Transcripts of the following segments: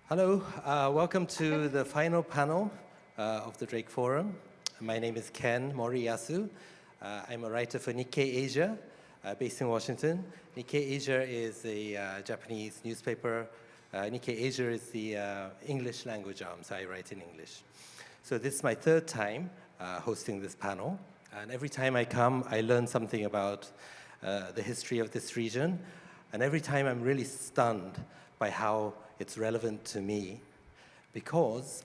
Hello, welcome to the final panel of the Drake Forum. My name is Ken Moriyasu. I'm a writer for Nikkei Asia, based in Washington. Nikkei Asia is a Japanese newspaper. Nikkei Asia is the English language arm, so I write in English. So this is my third time hosting this panel. And every time I come, I learn something about the history of this region. And every time I'm really stunned by how it's relevant to me, because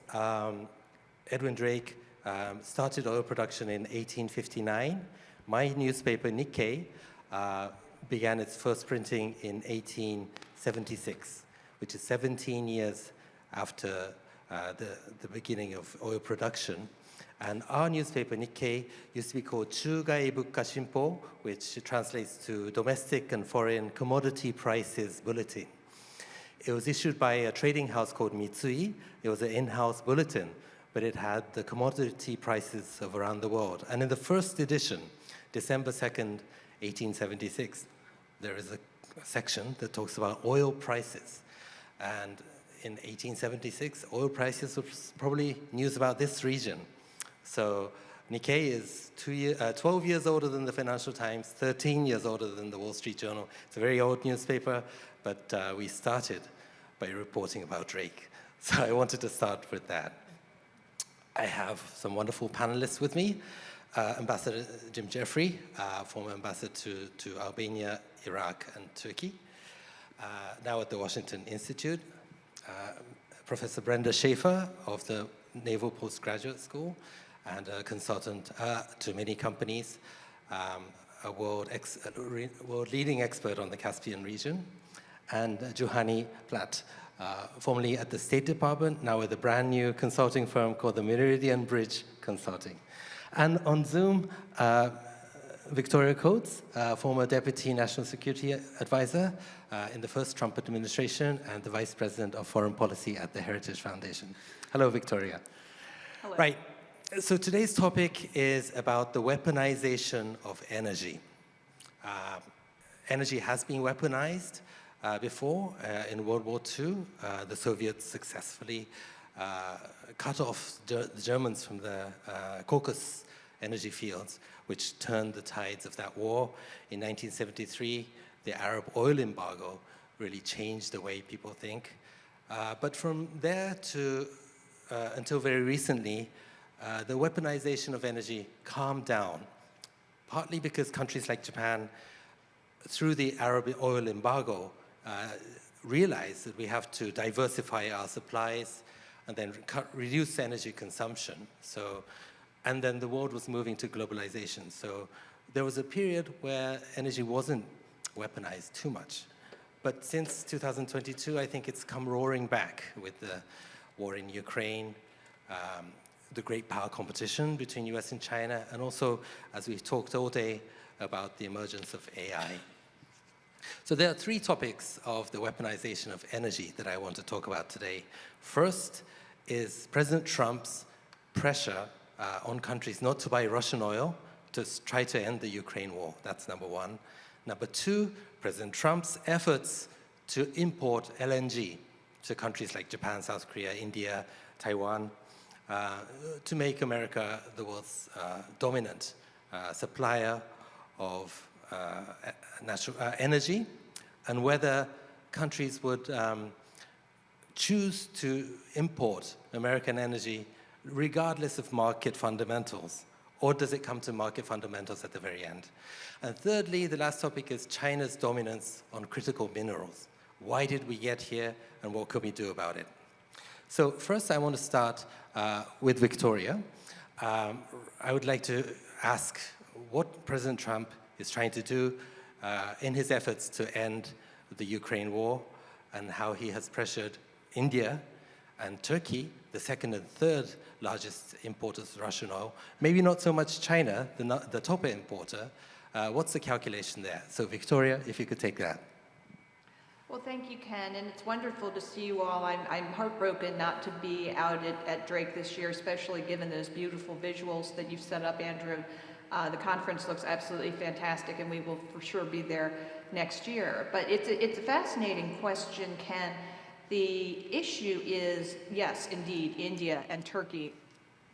Edwin Drake started oil production in 1859. My newspaper, Nikkei, began its first printing in 1876, which is 17 years after the beginning of oil production. And our newspaper, Nikkei, used to be called Chugai Bukka Shinpo, which translates to Domestic and Foreign Commodity Prices Bulletin. It was issued by a trading house called Mitsui. It was an in-house bulletin, but it had the commodity prices of around the world. And in the first edition, December 2nd, 1876, there is a section that talks about oil prices. And in 1876, oil prices was probably news about this region. So Nikkei is 12 years older than the Financial Times, 13 years older than the Wall Street Journal. It's a very old newspaper, but we started by reporting about Drake. So I wanted to start with that. I have some wonderful panelists with me. Ambassador Jim Jeffrey, former ambassador to Albania, Iraq, and Turkey, now at the Washington Institute. Professor Brenda Shaffer of the Naval Postgraduate School, and a consultant to many companies, a world leading expert on the Caspian region, and Juhani Platt, formerly at the State Department, now with a brand new consulting firm called the Meridian Bridge Consulting. And on Zoom, Victoria Coates, former Deputy National Security Advisor in the first Trump administration and the Vice President of Foreign Policy at the Heritage Foundation. Hello, Victoria. Hello. Right. So today's topic is about the weaponization of energy. Energy has been weaponized before. In World War II, the Soviets successfully cut off the Germans from the Caucasus energy fields, which turned the tides of that war. In 1973, the Arab oil embargo really changed the way people think. But from there to until very recently, the weaponization of energy calmed down, partly because countries like Japan, through the Arab oil embargo, realized that we have to diversify our supplies and then reduce energy consumption. And then the world was moving to globalization. So there was a period where energy wasn't weaponized too much. But since 2022, I think it's come roaring back with the war in Ukraine, the great power competition between US and China, and also, as we've talked all day, about the emergence of AI. So there are three topics of the weaponization of energy that I want to talk about today. First is President Trump's pressure on countries not to buy Russian oil to try to end the Ukraine war. That's number one. Number two, President Trump's efforts to import LNG to countries like Japan, South Korea, India, Taiwan, to make America the world's dominant supplier of natural energy, and whether countries would choose to import American energy regardless of market fundamentals, or does it come to market fundamentals at the very end? And thirdly, the last topic is China's dominance on critical minerals. Why did we get here, and what could we do about it? So first, I want to start with Victoria. I would like to ask what President Trump is trying to do in his efforts to end the Ukraine war, and how he has pressured India and Turkey, the second and third largest importers of Russian oil, maybe not so much China, the top importer. What's the calculation there? So Victoria, if you could take that. Well, thank you, Ken, and it's wonderful to see you all. I'm heartbroken not to be out at Drake this year, especially given those beautiful visuals that you've set up, Andrew. The conference looks absolutely fantastic, and we will for sure be there next year. But it's a fascinating question, Ken. The issue is, yes, indeed, India and Turkey.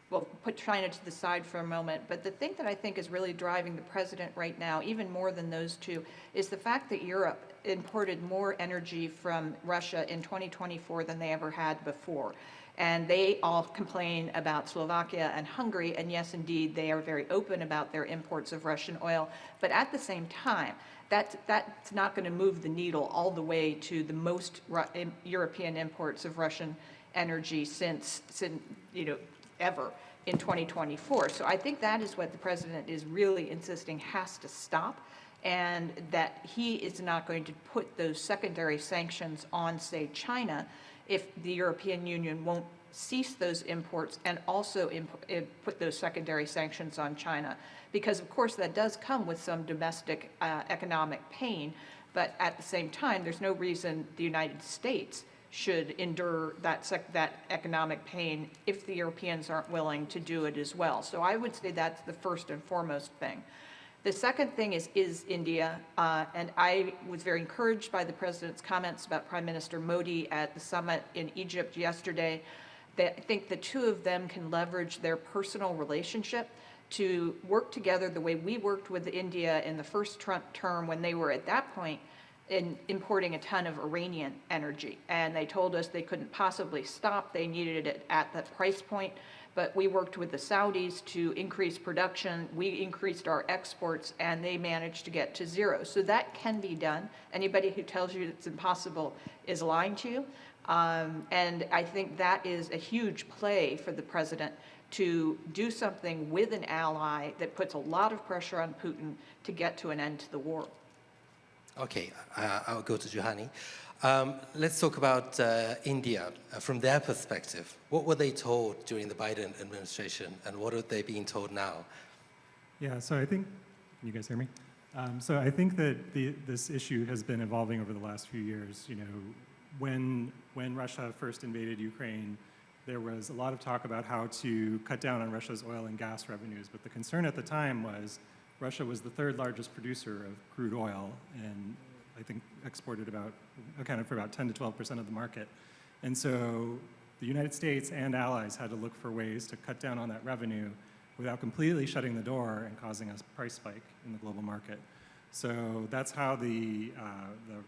Well, put China to the side for a moment, but the thing that I think is really driving the president right now, even more than those two, is the fact that Europe imported more energy from Russia in 2024 than they ever had before. And they all complain about Slovakia and Hungary, and yes, indeed, they are very open about their imports of Russian oil, but at the same time, that's not going to move the needle all the way to the most European imports of Russian energy since ever in 2024. So I think that is what the president is really insisting has to stop, and that he is not going to put those secondary sanctions on, say, China, if the European Union won't cease those imports and also put those secondary sanctions on China. Because, of course, that does come with some domestic economic pain, but at the same time, there's no reason the United States should endure that economic pain if the Europeans aren't willing to do it as well. So I would say that's the first and foremost thing. The second thing is India, and I was very encouraged by the president's comments about Prime Minister Modi at the summit in Egypt yesterday. I think the two of them can leverage their personal relationship to work together the way we worked with India in the first Trump term when they were at that point in importing a ton of Iranian energy. And they told us they couldn't possibly stop. They needed it at that price point. But we worked with the Saudis to increase production. We increased our exports, and they managed to get to zero. So that can be done. Anybody who tells you it's impossible is lying to you. And I think that is a huge play for the president to do something with an ally that puts a lot of pressure on Putin to get to an end to the war. Okay, I'll go to Juhani. Let's talk about India from their perspective. What were they told during the Biden administration, and what are they being told now? Yeah, so I think, can you guys hear me? So I think that this issue has been evolving over the last few years. You know, when Russia first invaded Ukraine, there was a lot of talk about how to cut down on Russia's oil and gas revenues, but the concern at the time was Russia was the third largest producer of crude oil, and I think accounted for about 10 to 12% of the market. And so the United States and allies had to look for ways to cut down on that revenue without completely shutting the door and causing a price spike in the global market. So that's how the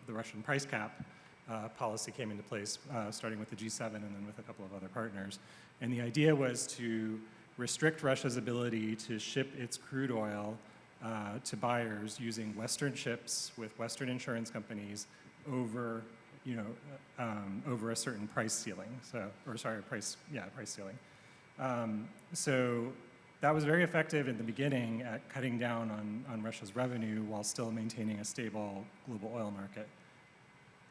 Russian price cap policy came into place, starting with the G7 and then with a couple of other partners. And the idea was to restrict Russia's ability to ship its crude oil to buyers using Western ships with Western insurance companies over a certain price ceiling. Price ceiling. So that was very effective in the beginning at cutting down on Russia's revenue while still maintaining a stable global oil market.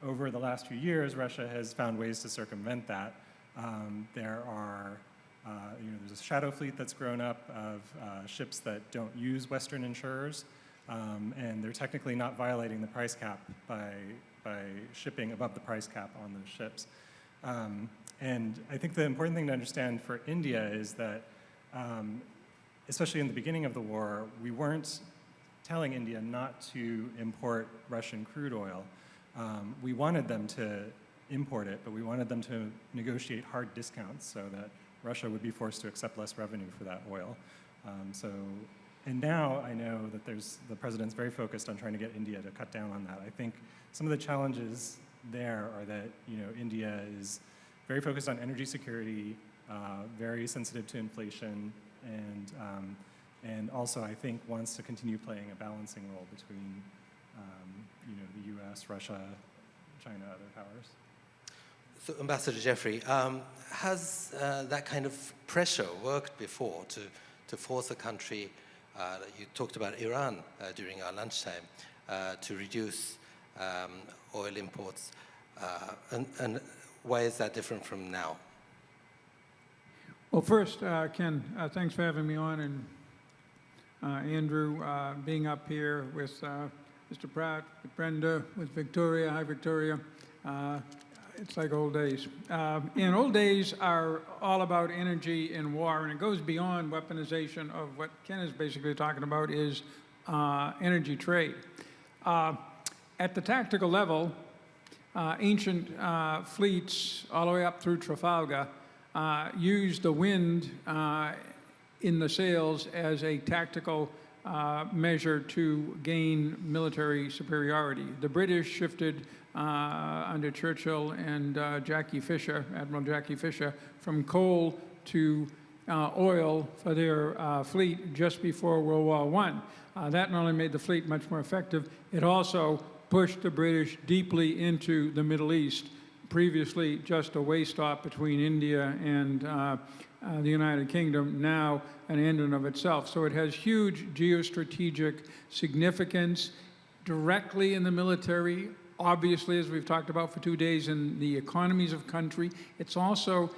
Over the last few years, Russia has found ways to circumvent that. There's a shadow fleet that's grown up of ships that don't use Western insurers, and they're technically not violating the price cap by shipping above the price cap on those ships. And I think the important thing to understand for India is that, especially in the beginning of the war, we weren't telling India not to import Russian crude oil. We wanted them to import it, but we wanted them to negotiate hard discounts so that Russia would be forced to accept less revenue for that oil. And now I know that the president's very focused on trying to get India to cut down on that. I think some of the challenges there are that India is very focused on energy security, very sensitive to inflation, and also I think wants to continue playing a balancing role between the U.S., Russia, China, other powers. So, Ambassador Jeffrey, has that kind of pressure worked before to force a country, you talked about Iran during our lunchtime, to reduce oil imports, and why is that different from now? Well, first, Ken, thanks for having me on, and Andrew, being up here with Mr. Pratt, with Brenda, with Victoria. Hi, Victoria. It's like old days. And old days are all about energy and war, and it goes beyond weaponization of what Ken is basically talking about is energy trade. At the tactical level, ancient fleets all the way up through Trafalgar used the wind in the sails as a tactical measure to gain military superiority. The British shifted under Churchill and Jackie Fisher, Admiral Jackie Fisher, from coal to oil for their fleet just before World War I. That not only made the fleet much more effective, it also pushed the British deeply into the Middle East, previously just a way stop between India and the United Kingdom, now an end in of itself. So it has huge geostrategic significance directly in the military, obviously, as we've talked about for 2 days, in the economies of country. It's also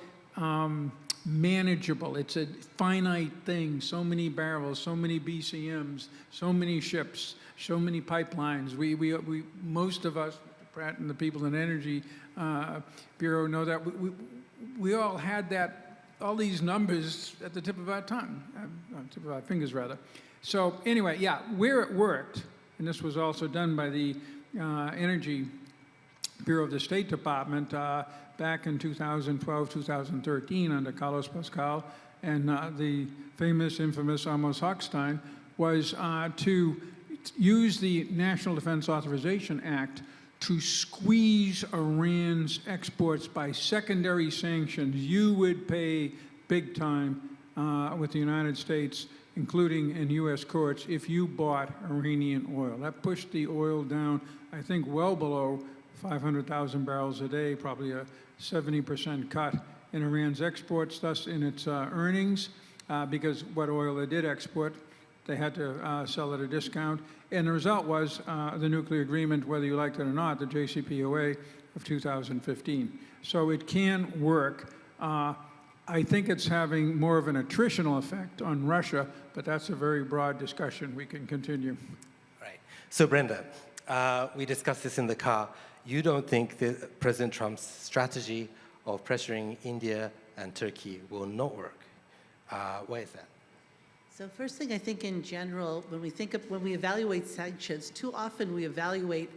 manageable. It's a finite thing, so many barrels, so many BCMs, so many ships, so many pipelines. We most of us, Pratt and the people in the Energy Bureau know that we all had that, all these numbers at the tip of our tongue, tip of our fingers rather. So anyway, yeah, where it worked, and this was also done by the Energy Bureau of the State Department back in 2012, 2013 under Carlos Pascal and the famous, infamous Amos Hochstein, was to use the National Defense Authorization Act to squeeze Iran's exports by secondary sanctions. You would pay big time with the United States, including in U.S. courts, if you bought Iranian oil. That pushed the oil down, I think, well below 500,000 barrels a day, probably a 70% cut in Iran's exports, thus in its earnings, because what oil they did export, they had to sell at a discount. And the result was the nuclear agreement, whether you liked it or not, the JCPOA of 2015. So it can work. I think it's having more of an attritional effect on Russia, but that's a very broad discussion. We can continue. Right. So Brenda, we discussed this in the car. You don't think that President Trump's strategy of pressuring India and Turkey will not work. Why is that? So first thing, I think in general, when we evaluate sanctions, too often we evaluate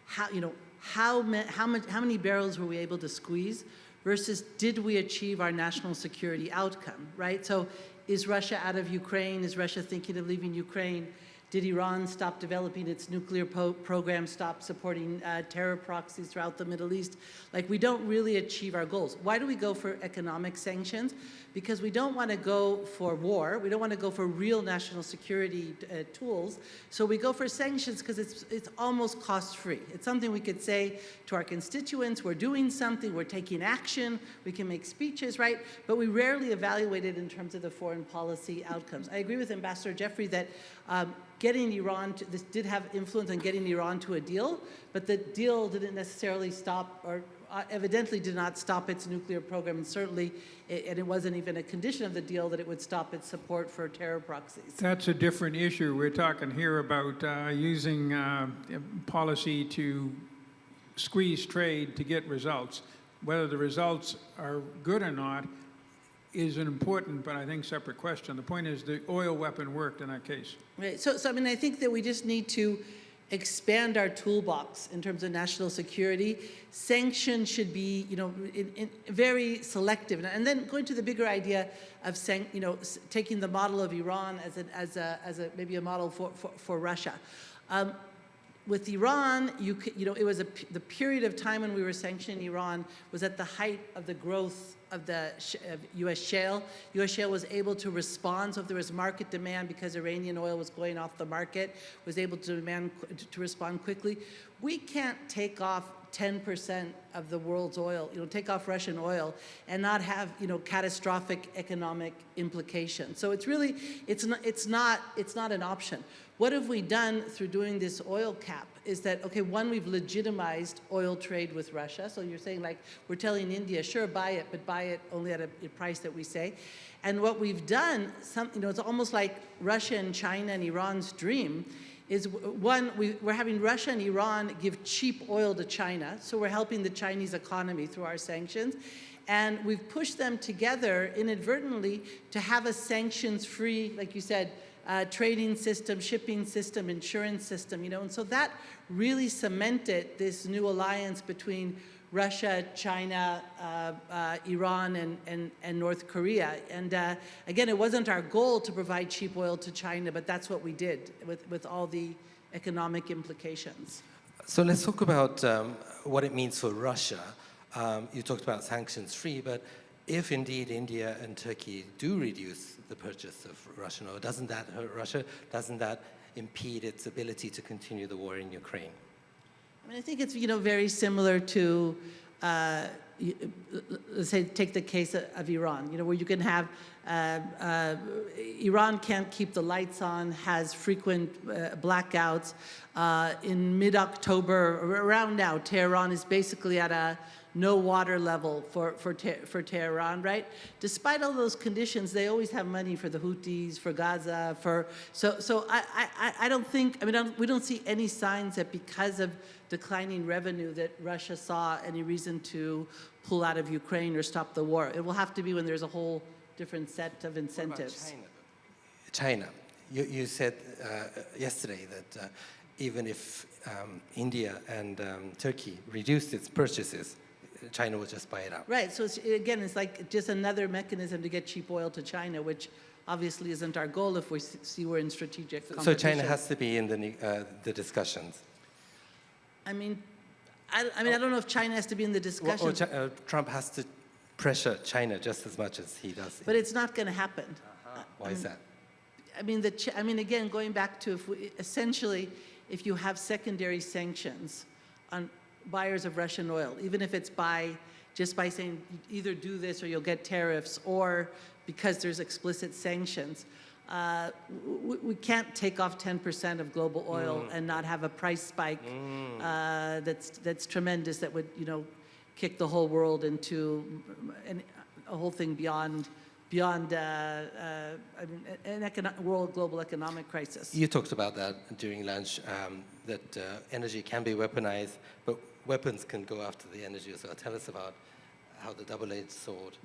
how many barrels were we able to squeeze versus did we achieve our national security outcome, right? So is Russia out of Ukraine? Is Russia thinking of leaving Ukraine? Did Iran stop developing its nuclear program, stop supporting terror proxies throughout the Middle East? Like, we don't really achieve our goals. Why do we go for economic sanctions? Because we don't want to go for war. We don't want to go for real national security tools. So we go for sanctions because it's almost cost-free. It's something we could say to our constituents, we're doing something, we're taking action, we can make speeches, right? But we rarely evaluate it in terms of the foreign policy outcomes. I agree with Ambassador Jeffrey that getting Iran this did have influence on getting Iran to a deal, but the deal didn't necessarily stop, or evidently did not stop its nuclear program, and certainly, and it wasn't even a condition of the deal that it would stop its support for terror proxies. That's a different issue. We're talking here about using policy to squeeze trade to get results. Whether the results are good or not is an important, but I think separate question. The point is the oil weapon worked in that case. Right. So I mean, I think that we just need to expand our toolbox in terms of national security. Sanctions should be, very selective. And then going to the bigger idea of, taking the model of Iran as maybe a model for Russia. With Iran, it was the period of time when we were sanctioning Iran was at the height of the growth of the U.S. shale. U.S. shale was able to respond, so if there was market demand because Iranian oil was going off the market, was able to respond quickly. We can't take off 10% of the world's oil, take off Russian oil and not have, catastrophic economic implications. So it's really, it's not an option. What have we done through doing this oil cap is that, okay, one, we've legitimized oil trade with Russia. So you're saying, like, we're telling India, sure, buy it, but buy it only at a price that we say. And what we've done, it's almost like Russia and China and Iran's dream, is one, we're having Russia and Iran give cheap oil to China, so we're helping the Chinese economy through our sanctions. And we've pushed them together inadvertently to have a sanctions-free, like you said, trading system, shipping system, insurance system, you know, and so that really cemented this new alliance between Russia, China, Iran, and North Korea. And again, it wasn't our goal to provide cheap oil to China, but that's what we did with all the economic implications. So let's talk about what it means for Russia. You talked about sanctions-free, but if indeed India and Turkey do reduce the purchase of Russian oil, doesn't that hurt Russia? Doesn't that impede its ability to continue the war in Ukraine? I mean, I think it's, you know, very similar to, let's say, take the case of Iran, you know, where you can have, Iran can't keep the lights on, has frequent blackouts. In mid-October, around now, Tehran is basically at a no water level for Tehran, right? Despite all those conditions, they always have money for the Houthis, for Gaza, so I don't think, I mean, we don't see any signs that because of declining revenue that Russia saw any reason to pull out of Ukraine or stop the war. It will have to be when there's a whole different set of incentives. What about China? You said yesterday that even if India and Turkey reduced its purchases, China would just buy it out. Right, so it's like just another mechanism to get cheap oil to China, which obviously isn't our goal if we see we're in strategic competition. So China has to be in the discussions. I mean, I don't know if China has to be in the discussion. Trump has to pressure China just as much as he does. But it's not going to happen. Why is that? I mean, again, going back to essentially, if you have secondary sanctions on buyers of Russian oil, even if it's just by saying either do this or you'll get tariffs, or because there's explicit sanctions, we can't take off 10% of global oil and not have a price spike that's tremendous, that would, you know, kick the whole world into a whole thing beyond I mean, an global economic crisis. You talked about that during lunch, that energy can be weaponized, but weapons can go after the energy as well. Tell us about how the double-edged sword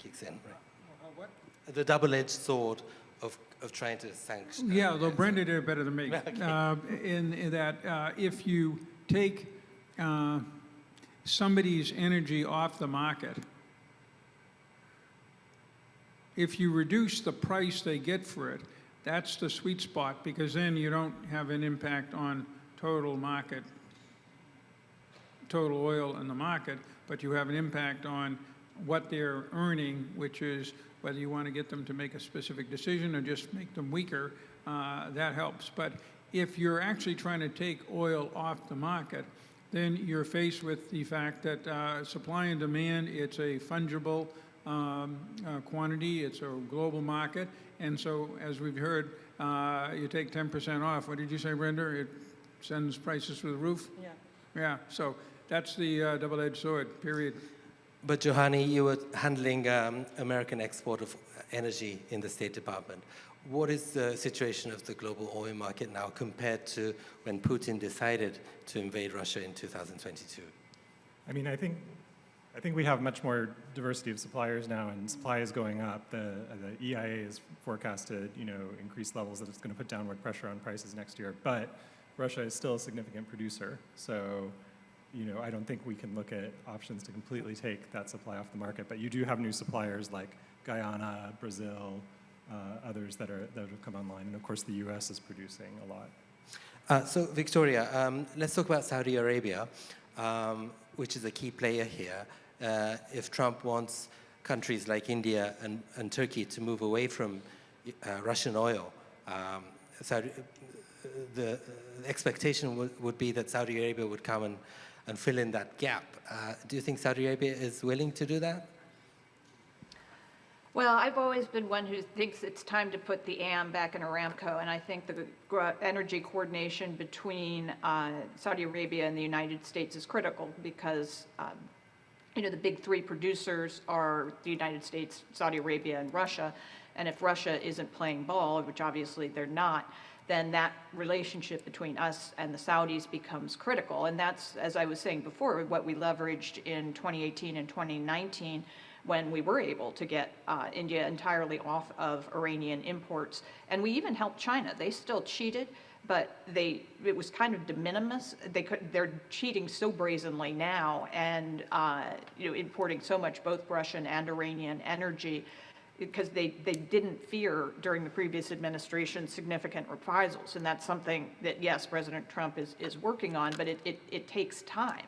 kicks in. Right? What? The double-edged sword of trying to sanction. Yeah, though Brenda did it better than me. Okay. In that if you take somebody's energy off the market, if you reduce the price they get for it, that's the sweet spot, because then you don't have an impact on total oil in the market, but you have an impact on what they're earning, which is whether you want to get them to make a specific decision or just make them weaker, that helps. But if you're actually trying to take oil off the market, then you're faced with the fact that supply and demand, it's a fungible quantity, it's a global market, and so as we've heard, you take 10% off. What did you say, Brenda? It sends prices through the roof? Yeah. Yeah, so that's the double-edged sword, period. But Juhani, you were handling American export of energy in the State Department. What is the situation of the global oil market now compared to when Putin decided to invade Russia in 2022? I mean, I think we have much more diversity of suppliers now, and supply is going up. The EIA is forecasted, you know, increased levels that it's going to put downward pressure on prices next year. But Russia is still a significant producer, so, you know, I don't think we can look at options to completely take that supply off the market. But you do have new suppliers like Guyana, Brazil, others that have come online, and of course the U.S. is producing a lot. So Victoria, let's talk about Saudi Arabia, which is a key player here. If Trump wants countries like India and Turkey to move away from Russian oil, the expectation would be that Saudi Arabia would come and fill in that gap. Do you think Saudi Arabia is willing to do that? Well, I've always been one who thinks it's time to put the AM back in Aramco, and I think the energy coordination between Saudi Arabia and the United States is critical because, you know, the big three producers are the United States, Saudi Arabia, and Russia, and if Russia isn't playing ball, which obviously they're not, then that relationship between us and the Saudis becomes critical, and that's, as I was saying before, what we leveraged in 2018 and 2019 when we were able to get India entirely off of Iranian imports. And we even helped China. They still cheated, but it was kind of de minimis. They're cheating so brazenly now and importing so much both Russian and Iranian energy because they didn't fear during the previous administration significant reprisals. And that's something that, yes, President Trump is working on, but it takes time.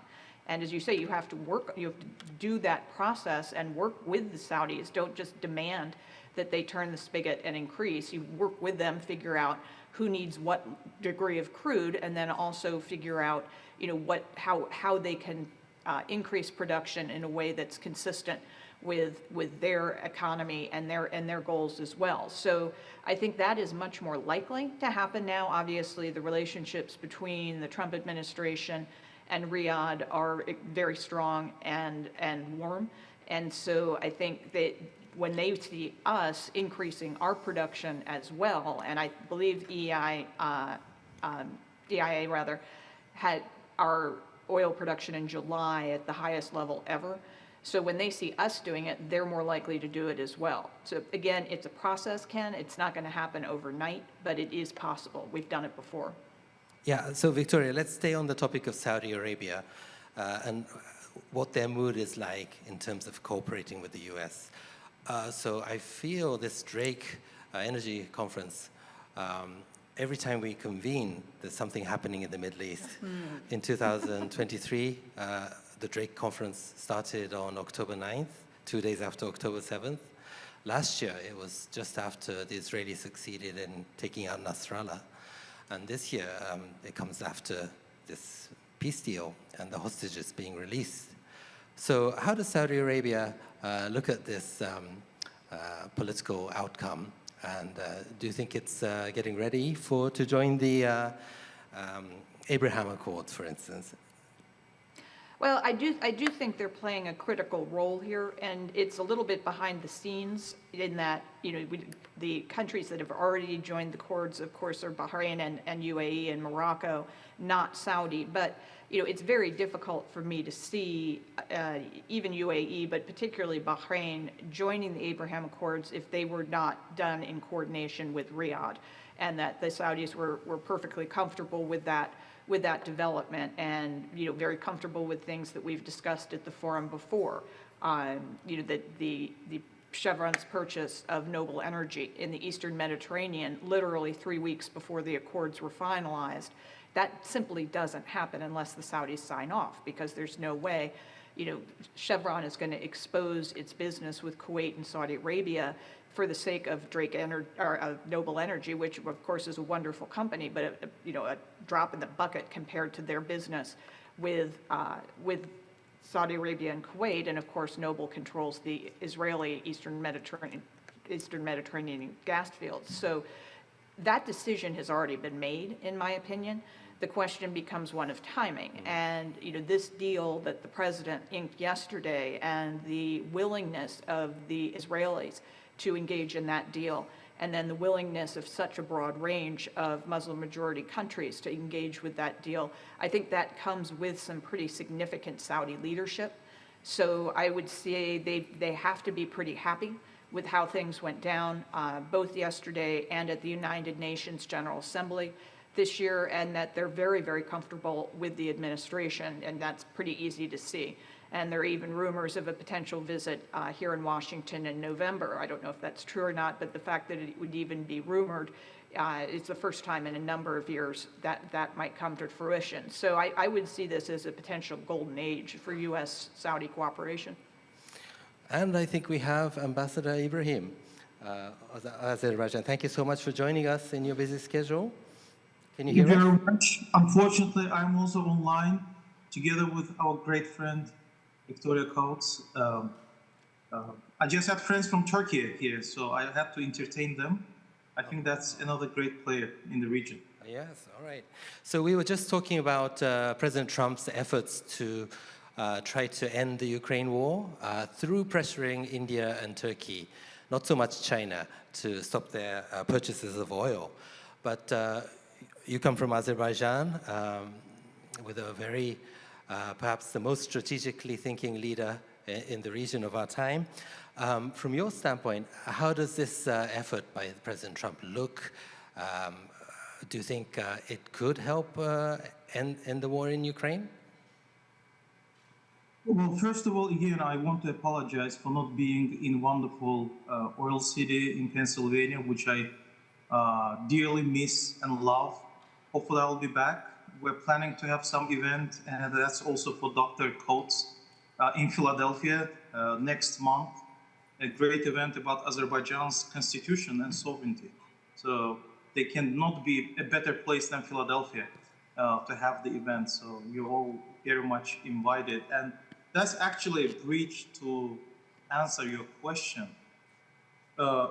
And as you say, you have to do that process and work with the Saudis. Don't just demand that they turn the spigot and increase. You work with them, figure out who needs what degree of crude, and then also figure out, how they can increase production in a way that's consistent with their economy and their goals as well. So I think that is much more likely to happen now. Obviously, the relationships between the Trump administration and Riyadh are very strong and warm. And so I think that when they see us increasing our production as well, and I believe EIA had our oil production in July at the highest level ever. So when they see us doing it, they're more likely to do it as well. So again, it's a process, Ken. It's not going to happen overnight, but it is possible. We've done it before. Yeah, so Victoria, let's stay on the topic of Saudi Arabia and what their mood is like in terms of cooperating with the US. So I feel this Drake Energy Conference, every time we convene, there's something happening in the Middle East. In 2023, the Drake Conference started on October 9th, 2 days after October 7th. Last year, it was just after the Israelis succeeded in taking out Nasrallah. And this year, it comes after this peace deal and the hostages being released. So how does Saudi Arabia look at this political outcome? And do you think it's getting ready to join the Abraham Accords, for instance? Well, I do think they're playing a critical role here, and it's a little bit behind the scenes in that, the countries that have already joined the Accords, of course, are Bahrain and UAE and Morocco, not Saudi. But, it's very difficult for me to see even UAE, but particularly Bahrain, joining the Abraham Accords if they were not done in coordination with Riyadh, and that the Saudis were perfectly comfortable with that development and, very comfortable with things that we've discussed at the forum before. The Chevron's purchase of Naval energy in the Eastern Mediterranean literally 3 weeks before the accords were finalized. That simply doesn't happen unless the Saudis sign off, because there's no way, Chevron is going to expose its business with Kuwait and Saudi Arabia for the sake of Naval Energy, which of course is a wonderful company, but a drop in the bucket compared to their business with Saudi Arabia and Kuwait, and of course Naval controls the Israeli Eastern Mediterranean gas fields. So that decision has already been made, in my opinion. The question becomes one of timing. And this deal that the president inked yesterday and the willingness of the Israelis to engage in that deal, and then the willingness of such a broad range of Muslim-majority countries to engage with that deal, I think that comes with some pretty significant Saudi leadership. So I would say they have to be pretty happy with how things went down, both yesterday and at the United Nations General Assembly this year, and that they're very, very comfortable with the administration, and that's pretty easy to see. And there are even rumors of a potential visit here in Washington in November. I don't know if that's true or not, but the fact that it would even be rumored, it's the first time in a number of years that might come to fruition. So I would see this as a potential golden age for U.S.-Saudi cooperation. And I think we have Ambassador Ibrahim, Azerbaijan. Thank you so much for joining us in your busy schedule. Can you hear us? Thank you very much. Unfortunately, I'm also online together with our great friend, Victoria Coates. I just had friends from Turkey here, so I have to entertain them. I think that's another great player in the region. Yes, all right. So we were just talking about President Trump's efforts to try to end the Ukraine war through pressuring India and Turkey, not so much China, to stop their purchases of oil. But you come from Azerbaijan with a very, perhaps the most strategically thinking leader in the region of our time. From your standpoint, how does this effort by President Trump look? Do you think it could help end the war in Ukraine? Well, first of all, again, I want to apologize for not being in wonderful Oil City in Pennsylvania, which I dearly miss and love. Hopefully I'll be back. We're planning to have some event, and that's also for Dr. Coates in Philadelphia next month. A great event about Azerbaijan's constitution and sovereignty. So there cannot be a better place than Philadelphia to have the event. So you're all very much invited. And that's actually a bridge to answer your question.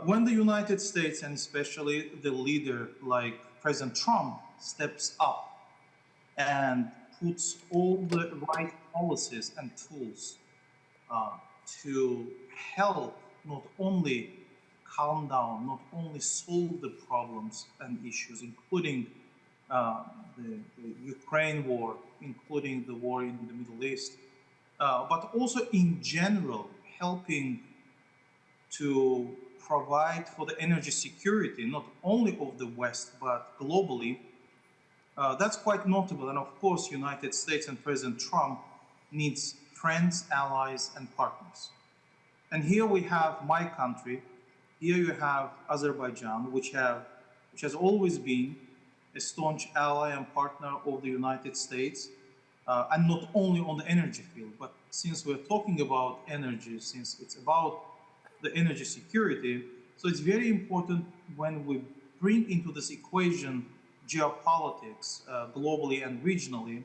When the United States, and especially the leader like President Trump, steps up and puts all the right policies and tools to help not only calm down, not only solve the problems and issues, including the Ukraine war, including the war in the Middle East, but also in general, helping to provide for the energy security, not only of the West, but globally. That's quite notable. And of course, United States and President Trump needs friends, allies, and partners. And here we have my country. Here you have Azerbaijan, which has always been a staunch ally and partner of the United States, and not only on the energy field, but since we're talking about energy, since it's about the energy security, so it's very important when we bring into this equation geopolitics globally and regionally,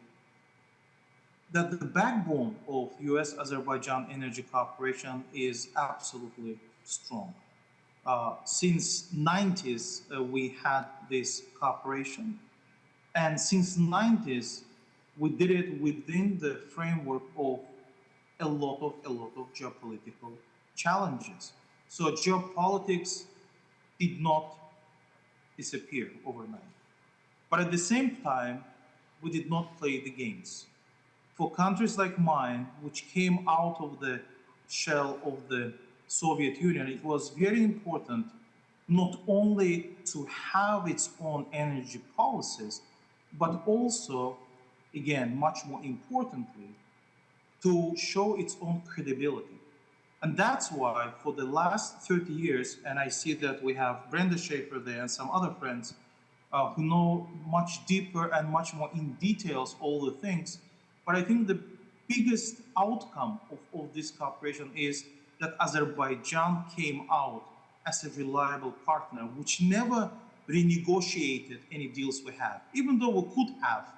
that the backbone of US-Azerbaijan energy cooperation is absolutely strong. Since 90s, we had this cooperation. And since 90s, we did it within the framework of a lot of geopolitical challenges. So geopolitics did not disappear overnight. But at the same time, we did not play the games. For countries like mine, which came out of the shell of the Soviet Union, it was very important not only to have its own energy policies, but also, again, much more importantly, to show its own credibility. And that's why for the last 30 years, and I see that we have Brenda Shaffer there and some other friends who know much deeper and much more in details all the things, but I think the biggest outcome of this cooperation is that Azerbaijan came out as a reliable partner, which never renegotiated any deals we had, even though we could have,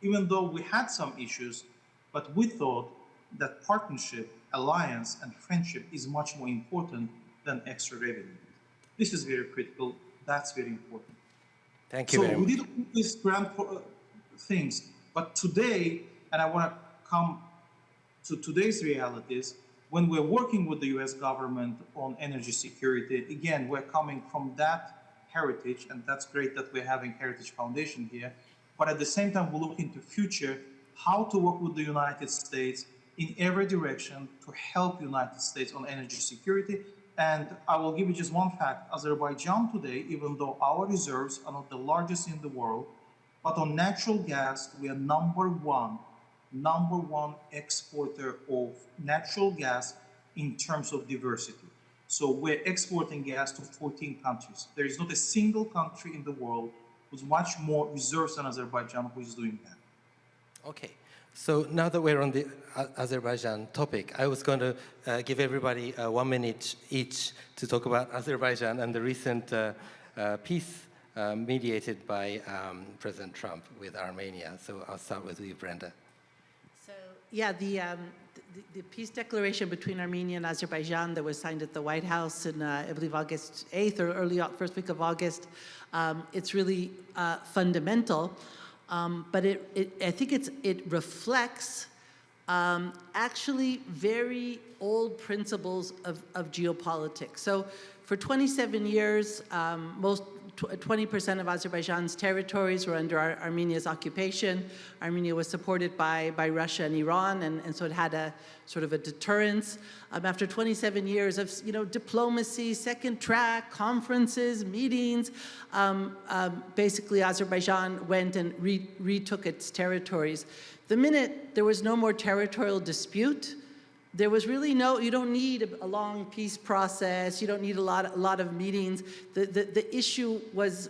even though we had some issues, but we thought that partnership, alliance, and friendship is much more important than extra revenue. This is very critical. That's very important. Thank you very much. So we did all these grand things, but today, and I want to come to today's realities, when we're working with the US government on energy security, again, we're coming from that heritage, and that's great that we're having Heritage Foundation here, but at the same time, we look into future, how to work with the United States in every direction to help the United States on energy security. And I will give you just one fact. Azerbaijan today, even though our reserves are not the largest in the world, but on natural gas, we are number one exporter of natural gas in terms of diversity. So we're exporting gas to 14 countries. There is not a single country in the world with much more reserves than Azerbaijan who is doing that. Okay. So now that we're on the Azerbaijan topic, I was going to give everybody 1 minute each to talk about Azerbaijan and the recent peace mediated by President Trump with Armenia. So I'll start with you, Brenda. So, yeah, the peace declaration between Armenia and Azerbaijan that was signed at the White House in, I believe, August 8th or early first week of August, it's really fundamental. But I think it reflects actually very old principles of geopolitics. So for 27 years, 20% of Azerbaijan's territories were under Armenia's occupation. Armenia was supported by Russia and Iran, and so it had a sort of a deterrence. After 27 years of diplomacy, second track, conferences, meetings, basically Azerbaijan went and retook its territories. The minute there was no more territorial dispute, there was really you don't need a long peace process, you don't need a lot of meetings. The issue was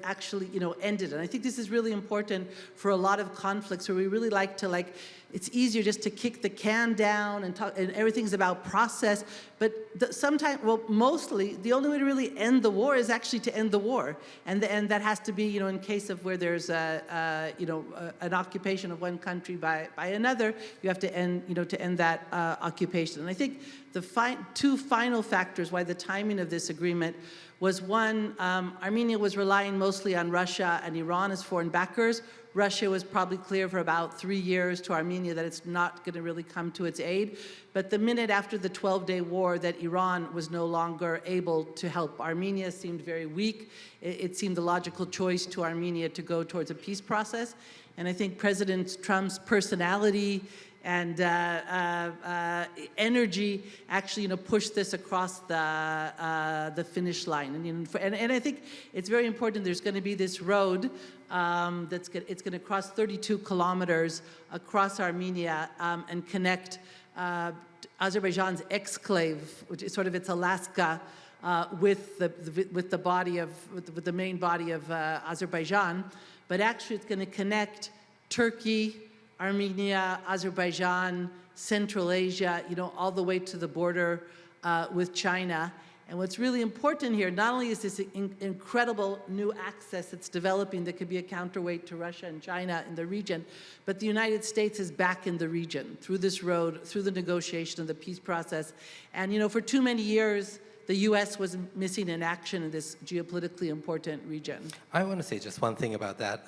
actually, ended. And I think this is really important for a lot of conflicts where we really like to it's easier just to kick the can down and talk, and everything's about process. But sometimes, mostly, the only way to really end the war is actually to end the war. And that has to be, in case of where there's an occupation of one country by another, you have to end, to end that occupation. And I think the two final factors why the timing of this agreement was one, Armenia was relying mostly on Russia and Iran as foreign backers. Russia was probably clear for about 3 years to Armenia that it's not going to really come to its aid. But the minute after the 12-day war that Iran was no longer able to help Armenia seemed very weak, it seemed the logical choice to Armenia to go towards a peace process. And I think President Trump's personality and energy actually, pushed this across the finish line. And I think it's very important. There's going to be this road it's going to cross 32 kilometers across Armenia and connect Azerbaijan's exclave, which is sort of its Alaska, with the main body of Azerbaijan. But actually, it's going to connect Turkey, Armenia, Azerbaijan, Central Asia, all the way to the border with China. And what's really important here, not only is this incredible new access that's developing that could be a counterweight to Russia and China in the region, but the United States is back in the region through this road, through the negotiation of the peace process. And for too many years, the U.S. was missing in action in this geopolitically important region. I want to say just one thing about that.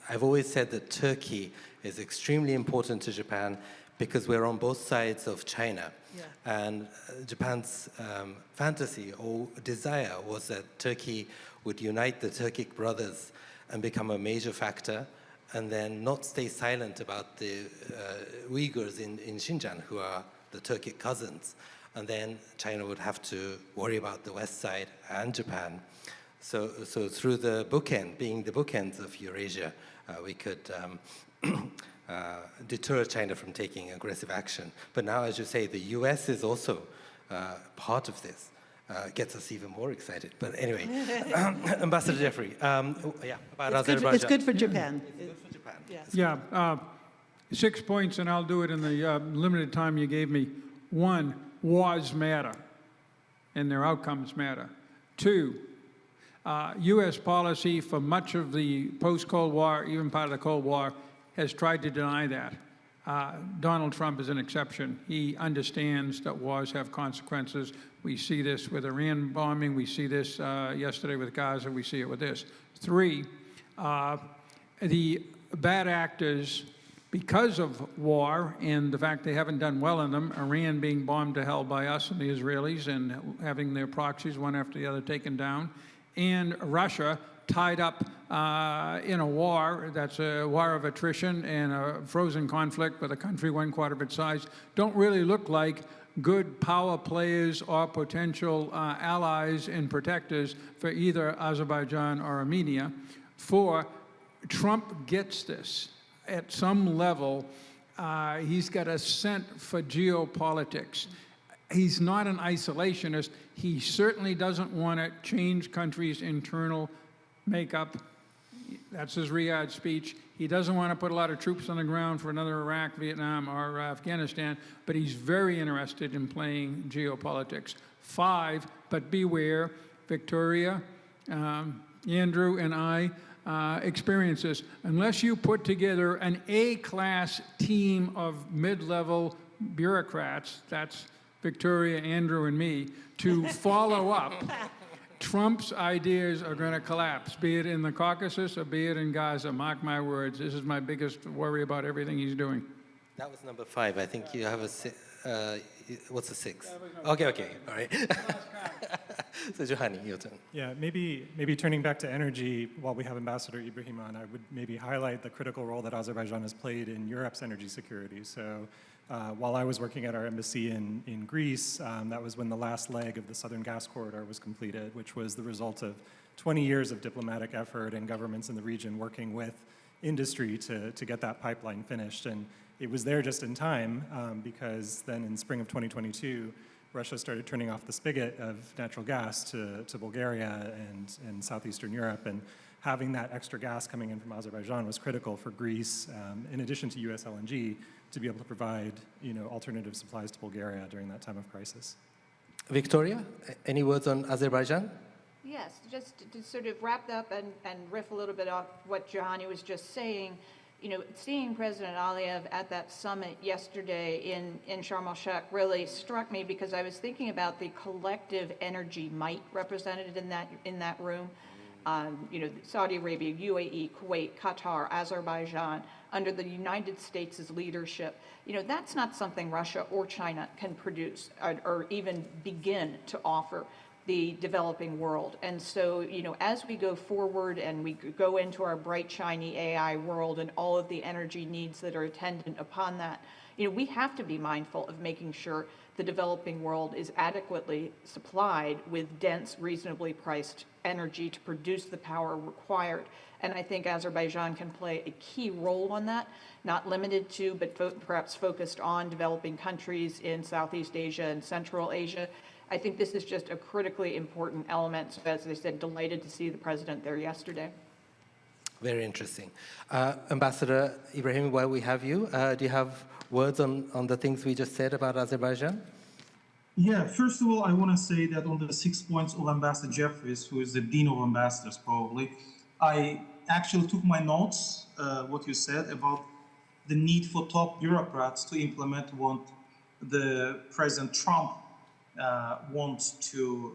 I've always said that Turkey is extremely important to Japan because we're on both sides of China. Yeah. And Japan's fantasy or desire was that Turkey would unite the Turkic brothers and become a major factor, and then not stay silent about the Uyghurs in Xinjiang, who are the Turkic cousins. And then China would have to worry about the west side and Japan. So through the bookend, being the bookends of Eurasia, we could deter China from taking aggressive action. But now, as you say, the US is also part of this. Gets us even more excited. But anyway, Ambassador Jeffrey, about Azerbaijan. It's good for Japan. It's good for Japan. Yeah. 6 points, and I'll do it in the limited time you gave me. 1, wars matter, and their outcomes matter. 2, U.S. policy for much of the post-Cold War, even part of the Cold War, has tried to deny that. Donald Trump is an exception. He understands that wars have consequences. We see this with Iran bombing. We see this yesterday with Gaza. We see it with this. 3, the bad actors, because of war and the fact they haven't done well in them, Iran being bombed to hell by us and the Israelis and having their proxies one after the other taken down, and Russia tied up in a war that's a war of attrition and a frozen conflict with a country 1/4 of its size, don't really look like good power players or potential allies and protectors for either Azerbaijan or Armenia. 4, Trump gets this. At some level, he's got a scent for geopolitics. He's not an isolationist. He certainly doesn't want to change countries' internal makeup. That's his Riyadh speech. He doesn't want to put a lot of troops on the ground for another Iraq, Vietnam, or Afghanistan, but he's very interested in playing geopolitics. 5, but beware, Victoria, Andrew, and I experience this. Unless you put together an A-class team of mid-level bureaucrats, that's Victoria, Andrew, and me, to follow up, Trump's ideas are going to collapse, be it in the Caucasus or be it in Gaza. Mark my words. This is my biggest worry about everything he's doing. That was number 5. I think you have a what's a 6? Okay, all right. So Juhani, your turn. Yeah, maybe turning back to energy, while we have Ambassador Ibrahim on, I would maybe highlight the critical role that Azerbaijan has played in Europe's energy security. So while I was working at our embassy in Greece, that was when the last leg of the Southern Gas Corridor was completed, which was the result of 20 years of diplomatic effort and governments in the region working with industry to get that pipeline finished. And it was there just in time because then in spring of 2022, Russia started turning off the spigot of natural gas to Bulgaria and southeastern Europe, and having that extra gas coming in from Azerbaijan was critical for Greece, in addition to US LNG, to be able to provide alternative supplies to Bulgaria during that time of crisis. Victoria, any words on Azerbaijan? Yes, just to sort of wrap up and riff a little bit off what Juhani was just saying, seeing President Aliyev at that summit yesterday in Sharm el-Sheikh really struck me because I was thinking about the collective energy might represented in that room. Saudi Arabia, UAE, Kuwait, Qatar, Azerbaijan, under the United States' leadership. That's not something Russia or China can produce or even begin to offer the developing world. And so, as we go forward and we go into our bright, shiny AI world and all of the energy needs that are attendant upon that, we have to be mindful of making sure the developing world is adequately supplied with dense, reasonably priced energy to produce the power required. And I think Azerbaijan can play a key role on that, not limited to, but perhaps focused on developing countries in Southeast Asia and Central Asia. I think this is just a critically important element. So as I said, delighted to see the president there yesterday. Very interesting. Ambassador Ibrahim, while we have you, do you have words on the things we just said about Azerbaijan? Yeah, first of all, I want to say that on the 6 points of Ambassador Jeffries, who is the Dean of Ambassadors probably, I actually took my notes, what you said about the need for top bureaucrats to implement what the President Trump wants to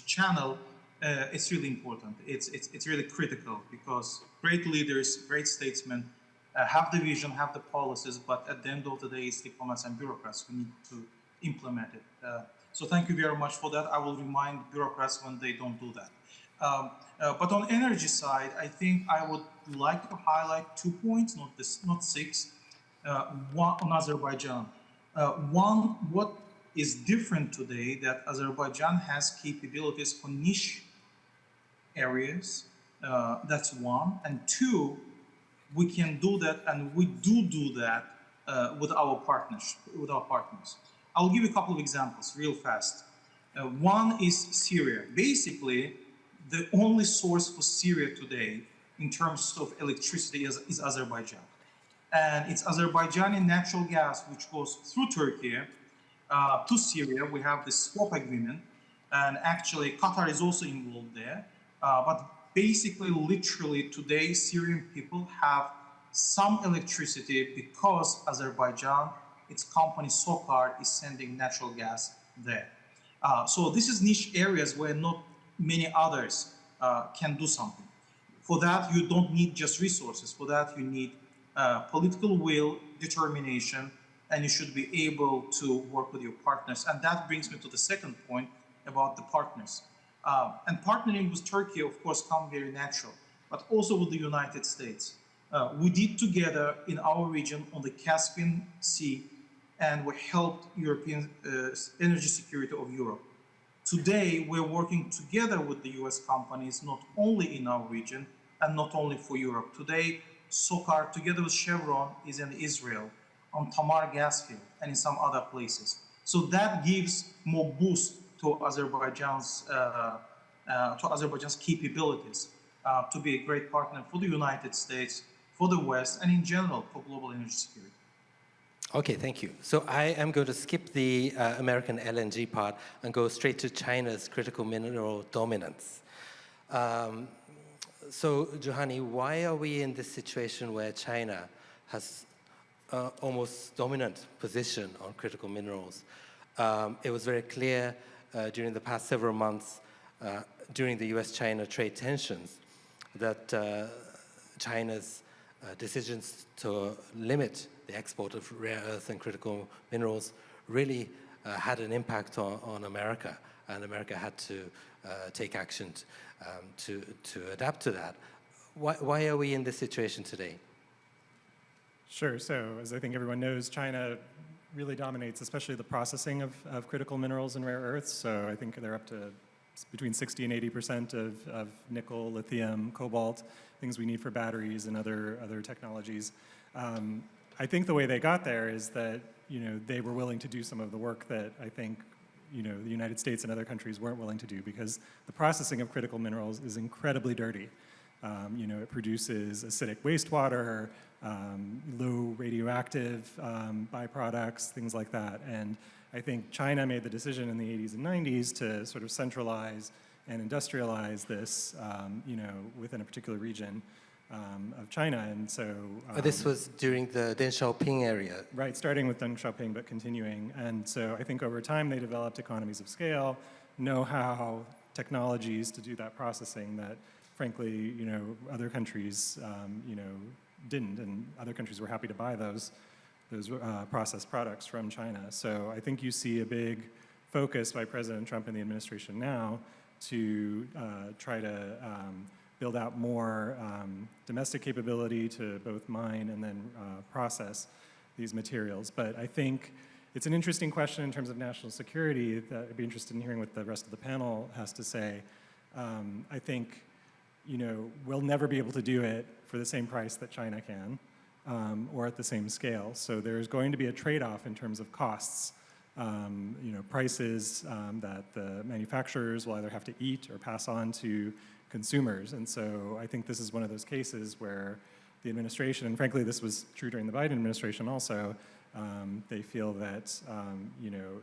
channel. It's really important. It's really critical because great leaders, great statesmen have the vision, have the policies, but at the end of the day, it's diplomats and bureaucrats who need to implement it. So thank you very much for that. I will remind bureaucrats when they don't do that. But on energy side, I think I would like to highlight 2 points, not 6. One on Azerbaijan. One, what is different today that Azerbaijan has capabilities for niche areas. That's one. And 2, we can do that, and we do that with our partners. I'll give you a couple of examples real fast. One is Syria. Basically, the only source for Syria today in terms of electricity is Azerbaijan. And it's Azerbaijani natural gas, which goes through Turkey to Syria. We have this swap agreement. And actually, Qatar is also involved there. But basically, literally, today, Syrian people have some electricity because Azerbaijan, its company SOCAR, is sending natural gas there. So this is niche areas where not many others can do something. For that, you don't need just resources. For that, you need political will, determination, and you should be able to work with your partners. And that brings me to the second point about the partners. And partnering with Turkey, of course, comes very natural, but also with the United States. We did together in our region on the Caspian Sea, and we helped European energy security of Europe. Today, we're working together with the US companies, not only in our region and not only for Europe. Today, SOCAR, together with Chevron, is in Israel, on Tamar gas field, and in some other places. So that gives more boost to Azerbaijan's capabilities to be a great partner for the United States, for the West, and in general for global energy security. Okay, thank you. So I am going to skip the American LNG part and go straight to China's critical mineral dominance. So, Juhani, why are we in this situation where China has almost dominant position on critical minerals? It was very clear during the past several months during the US-China trade tensions that China's decisions to limit the export of rare earth and critical minerals really had an impact on America. and America had to take action to adapt to that. Why are we in this situation today? Sure. So, as I think everyone knows, China really dominates, especially the processing of critical minerals and rare earths. So I think they're up to between 60 and 80% of nickel, lithium, cobalt, things we need for batteries and other technologies. I think the way they got there is that they were willing to do some of the work that I think the United States and other countries weren't willing to do, because the processing of critical minerals is incredibly dirty. It produces acidic wastewater, low radioactive byproducts, things like that. And I think China made the decision in the 80s and 90s to sort of centralize and industrialize this, within a particular region of China. And so this was during the Deng Xiaoping area. Right, starting with Deng Xiaoping, but continuing. And so I think over time they developed economies of scale, know-how, technologies to do that processing that, frankly, other countries, didn't, and other countries were happy to buy those processed products from China. So I think you see a big focus by President Trump and the administration now to try to build out more domestic capability to both mine and then process these materials. But I think it's an interesting question in terms of national security that I'd be interested in hearing what the rest of the panel has to say. I think we'll never be able to do it for the same price that China can, or at the same scale. So there's going to be a trade-off in terms of costs. Prices that the manufacturers will either have to eat or pass on to consumers. And so I think this is one of those cases where the administration, and frankly this was true during the Biden administration also, they feel that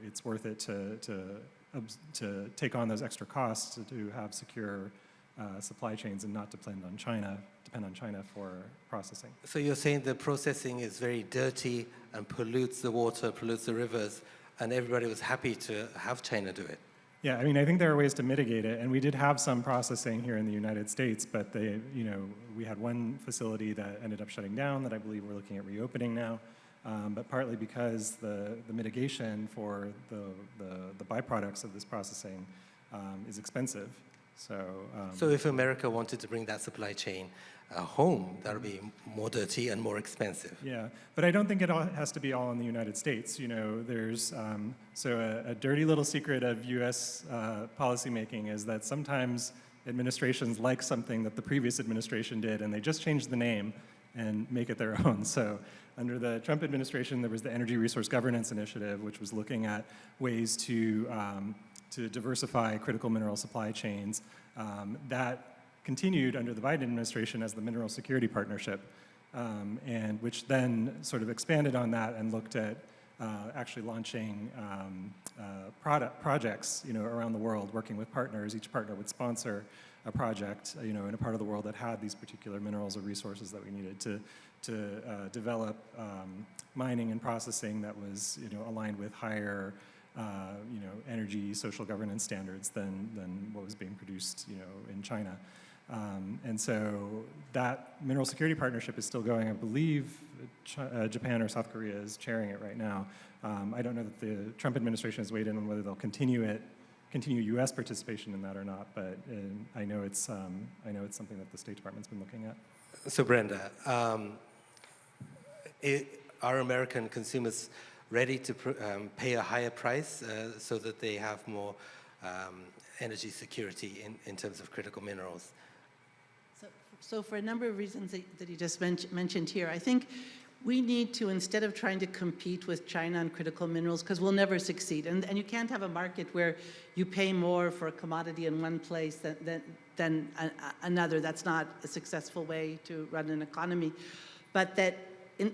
it's worth it to take on those extra costs to have secure supply chains and not depend on China for processing. So you're saying the processing is very dirty and pollutes the water, pollutes the rivers, and everybody was happy to have China do it? Yeah, I mean, I think there are ways to mitigate it, and we did have some processing here in the United States, but we had one facility that ended up shutting down that I believe we're looking at reopening now, but partly because the mitigation for the byproducts of this processing is expensive. So if America wanted to bring that supply chain home, that would be more dirty and more expensive. Yeah, but I don't think it all has to be all in the United States. There's a dirty little secret of U.S. policymaking is that sometimes administrations like something that the previous administration did, and they just change the name and make it their own. So under the Trump administration, there was the Energy Resource Governance Initiative, which was looking at ways to diversify critical mineral supply chains. That continued under the Biden administration as the Mineral Security Partnership, and which then sort of expanded on that and looked at actually launching projects around the world, working with partners. Each partner would sponsor a project in a part of the world that had these particular minerals or resources that we needed to develop mining and processing that was aligned with higher energy, social governance standards than what was being produced, in China. And so that Mineral Security Partnership is still going. I believe Japan or South Korea is chairing it right now. I don't know that the Trump administration has weighed in on whether they'll continue U.S. participation in that or not, but I know it's something that the State Department's been looking at. So Brenda, are American consumers ready to pay a higher price so that they have more energy security in terms of critical minerals? So for a number of reasons that you just mentioned here, I think we need to, instead of trying to compete with China on critical minerals, because we'll never succeed, and you can't have a market where you pay more for a commodity in one place than another. That's not a successful way to run an economy. But that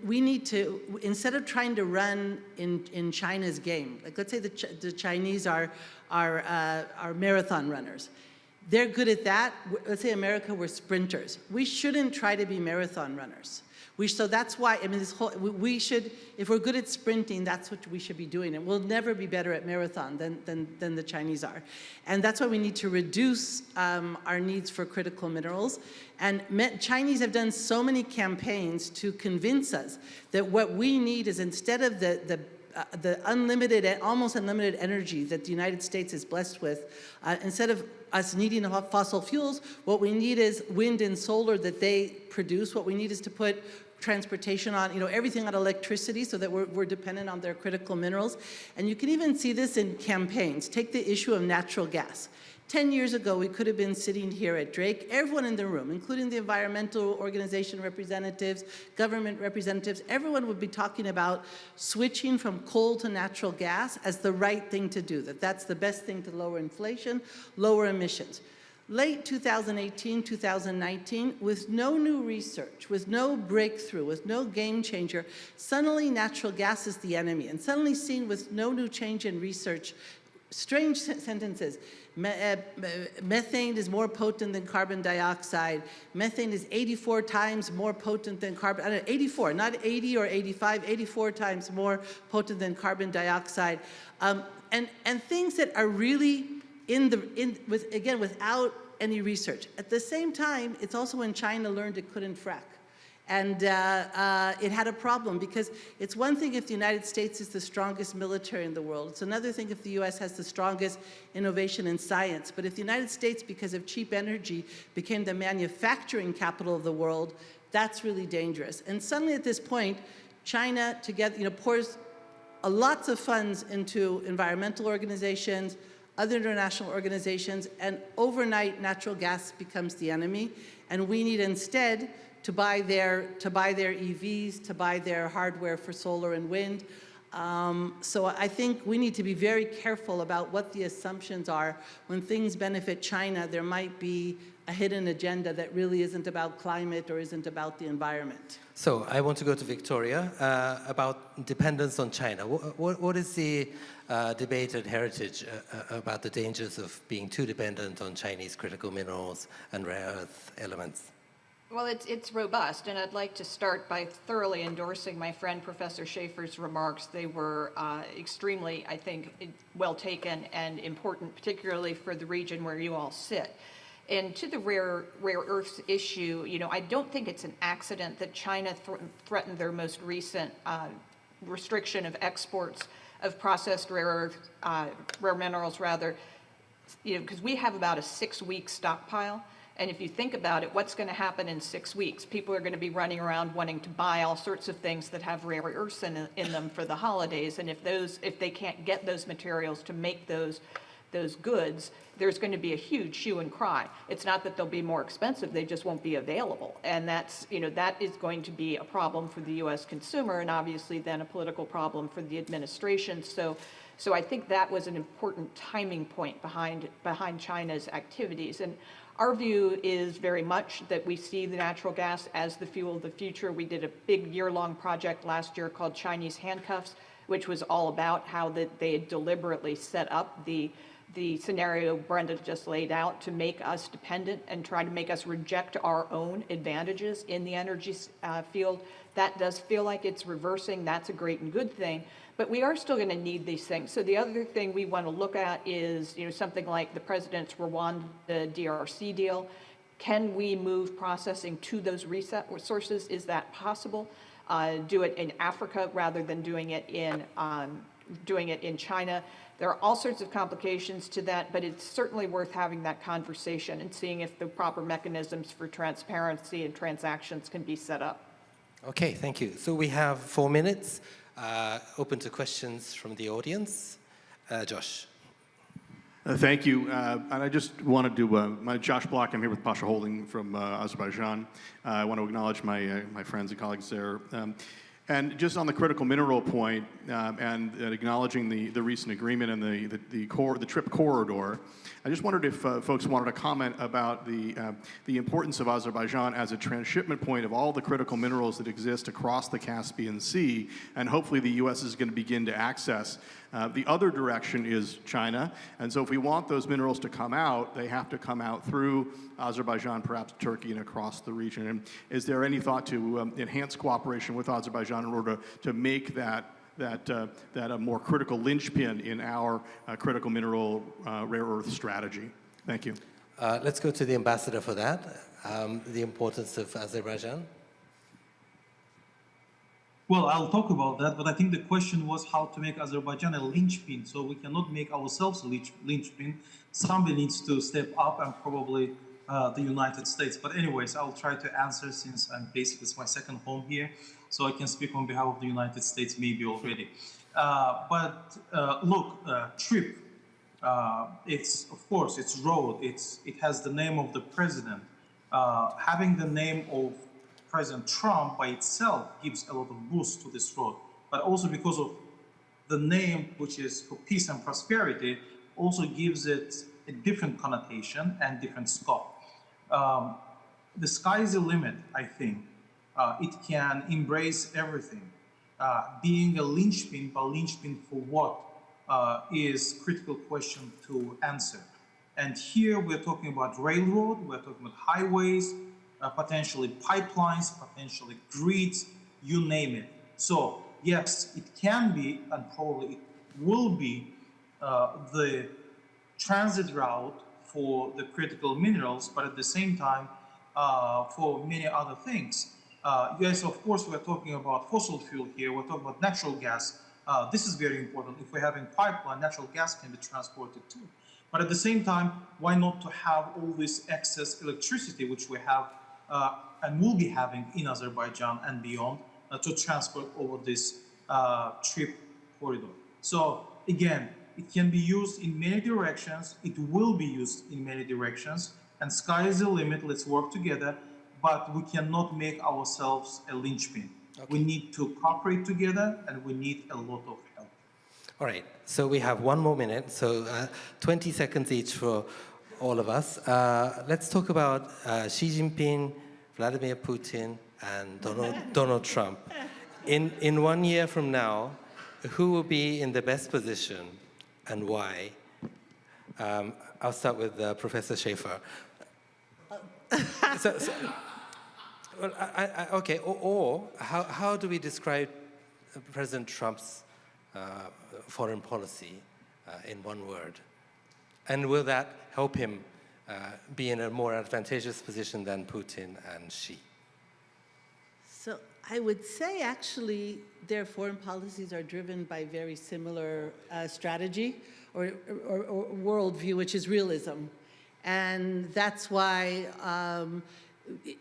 we need to, instead of trying to run in China's game, like let's say the Chinese are marathon runners. They're good at that. Let's say America, we're sprinters. We shouldn't try to be marathon runners. So that's why, I mean, we should, if we're good at sprinting, that's what we should be doing. And we'll never be better at marathon than the Chinese are. And that's why we need to reduce our needs for critical minerals. And Chinese have done so many campaigns to convince us that what we need is, instead of the the unlimited, almost unlimited energy that the United States is blessed with, instead of us needing fossil fuels, what we need is wind and solar that they produce. What we need is to put transportation on, everything on electricity so that we're dependent on their critical minerals. And you can even see this in campaigns. Take the issue of natural gas. 10 years ago, we could have been sitting here at Drake, everyone in the room, including the environmental organization representatives, government representatives, everyone would be talking about switching from coal to natural gas as the right thing to do, that's the best thing to lower inflation, lower emissions. Late 2018, 2019, with no new research, with no breakthrough, with no game changer, suddenly natural gas is the enemy. And suddenly seen with no new change in research, strange sentences. Methane is more potent than carbon dioxide. Methane is 84 times more potent than carbon, 84, not 80 or 85, 84 times more potent than carbon dioxide. And things that are really without any research. At the same time, it's also when China learned it couldn't frack. And it had a problem because it's one thing if the United States is the strongest military in the world. It's another thing if the US has the strongest innovation in science. But if the United States, because of cheap energy, became the manufacturing capital of the world, that's really dangerous. And suddenly at this point, China together, pours lots of funds into environmental organizations, other international organizations, and overnight natural gas becomes the enemy. And we need instead to buy their EVs, to buy their hardware for solar and wind. So I think we need to be very careful about what the assumptions are. When things benefit China, there might be a hidden agenda that really isn't about climate or isn't about the environment. So I want to go to Victoria about dependence on China. What is the debate at Heritage about the dangers of being too dependent on Chinese critical minerals and rare earth elements? Well, it's robust, and I'd like to start by thoroughly endorsing my friend Professor Shaffer's remarks. They were extremely, I think, well taken and important, particularly for the region where you all sit. And to the rare earths issue, I don't think it's an accident that China threatened their most recent restriction of exports of processed rare minerals, because we have about a 6-week stockpile. And if you think about it, what's going to happen in 6 weeks? People are going to be running around wanting to buy all sorts of things that have rare earths in them for the holidays. And if they can't get those materials to make those goods, there's going to be a huge hue and cry. It's not that they'll be more expensive; they just won't be available. And that is going to be a problem for the U.S. consumer, and obviously then a political problem for the administration. So I think that was an important timing point behind China's activities. And our view is very much that we see the natural gas as the fuel of the future. We did a big year-long project last year called Chinese Handcuffs, which was all about how they had deliberately set up the scenario Brenda just laid out to make us dependent and try to make us reject our own advantages in the energy field. That does feel like it's reversing. That's a great and good thing. But we are still going to need these things. So the other thing we want to look at is, something like the president's Rwanda DRC deal. Can we move processing to those resources? Is that possible? Do it in Africa rather than doing it in China. There are all sorts of complications to that, but it's certainly worth having that conversation and seeing if the proper mechanisms for transparency and transactions can be set up. Okay, thank you. So we have 4 minutes. Open to questions from the audience. Josh. Thank you. And I just want to do my Josh Block. I'm here with Pasha Holding from Azerbaijan. I want to acknowledge my friends and colleagues there. And just on the critical mineral point, and acknowledging the recent agreement and the trip corridor, I just wondered if folks wanted to comment about the importance of Azerbaijan as a transshipment point of all the critical minerals that exist across the Caspian Sea, and hopefully the U.S. is going to begin to access. The other direction is China, and so if we want those minerals to come out, they have to come out through Azerbaijan, perhaps Turkey, and across the region. And is there any thought to enhance cooperation with Azerbaijan in order to make that a more critical linchpin in our critical mineral rare earth strategy? Thank you. Let's go to the ambassador for that. The importance of Azerbaijan. Well, I'll talk about that, but I think the question was how to make Azerbaijan a linchpin. So we cannot make ourselves a linchpin. Somebody needs to step up, and probably the United States. But anyways, I'll try to answer since I'm basically, it's my second home here, so I can speak on behalf of the United States maybe already. Look, TRIP, it's, of course, it's road. It has the name of the president. Having the name of President Trump by itself gives a lot of boost to this road, but also because of the name, which is for peace and prosperity, also gives it a different connotation and different scope. The sky is the limit, I think. It can embrace everything. Being a linchpin, but linchpin for what is critical question to answer. And here we're talking about railroad, we're talking about highways, potentially pipelines, potentially grids, you name it. So yes, it can be, and probably it will be, the transit route for the critical minerals, but at the same time, for many other things. Yes, of course, we're talking about fossil fuel here, we're talking about natural gas. This is very important. If we're having pipeline, natural gas can be transported too. But at the same time, why not to have all this excess electricity, which we have and will be having in Azerbaijan and beyond, to transport over this TRIP corridor. So again, it can be used in many directions. It will be used in many directions. And sky is the limit. Let's work together. But we cannot make ourselves a linchpin. Okay. We need to cooperate together, and we need a lot of help. All right. So we have 1 more minute. So 20 seconds each for all of us. Let's talk about Xi Jinping, Vladimir Putin, and Donald Trump. In 1 year from now, who will be in the best position and why? I'll start with Professor Shaffer. Well, okay, or how do we describe President Trump's foreign policy in one word? And will that help him be in a more advantageous position than Putin and Xi? So I would say actually their foreign policies are driven by very similar strategy or worldview, which is realism. And that's why